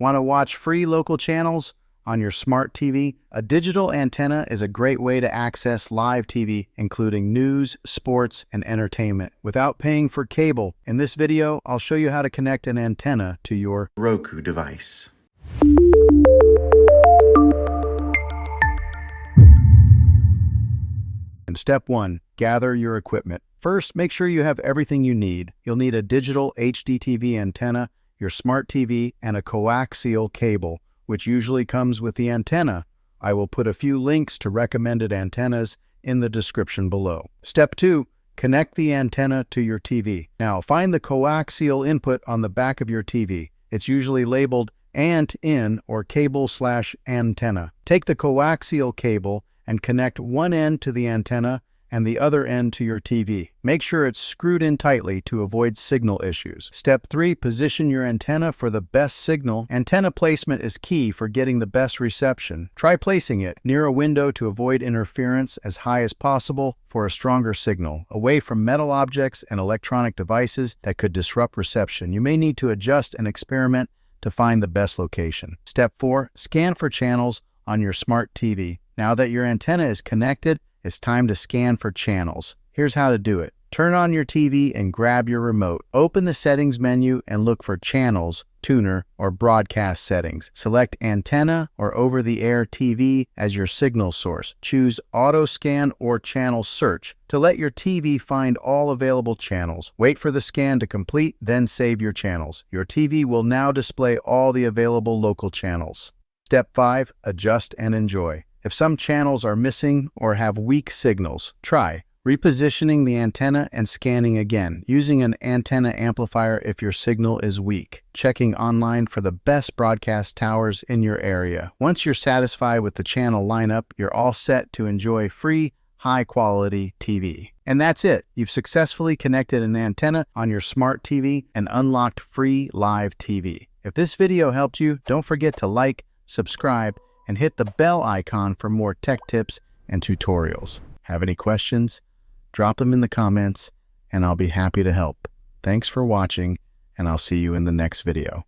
Want to watch free local channels on your smart TV? A digital antenna is a great way to access live TV, including news, sports, and entertainment, without paying for cable. In this video, I'll show you how to connect an antenna to your Roku device. Step 1. Gather your equipment. First, make sure you have everything you need. You'll need a digital HDTV antenna, your smart TV, and a coaxial cable, which usually comes with the antenna. I will put a few links to recommended antennas in the description below. Step 2. Connect the antenna to your TV. Now, find the coaxial input on the back of your TV. It's usually labeled ANT-in or cable/antenna. Take the coaxial cable and connect one end to the antenna and the other end to your TV. Make sure it's screwed in tightly to avoid signal issues. Step 3. Position your antenna for the best signal. Antenna placement is key for getting the best reception. Try placing it near a window to avoid interference as high as possible for a stronger signal, away from metal objects and electronic devices that could disrupt reception. You may need to adjust and experiment to find the best location. Step 4. Scan for channels on your smart TV. Now that your antenna is connected, it's time to scan for channels. Here's how to do it. Turn on your TV and grab your remote. Open the settings menu and look for channels, tuner, or broadcast settings. Select antenna or over-the-air TV as your signal source. Choose auto scan or channel search to let your TV find all available channels. Wait for the scan to complete, then save your channels. Your TV will now display all the available local channels. Step 5. Adjust and enjoy. If some channels are missing or have weak signals, try repositioning the antenna and scanning again, using an antenna amplifier if your signal is weak. Checking online for the best broadcast towers in your area. Once you're satisfied with the channel lineup, you're all set to enjoy free, high-quality TV. And that's it. You've successfully connected an antenna on your smart TV and unlocked free live TV. If this video helped you, don't forget to like, subscribe, and hit the bell icon for more tech tips and tutorials. Have any questions? Drop them in the comments, and I'll be happy to help. Thanks for watching, and I'll see you in the next video.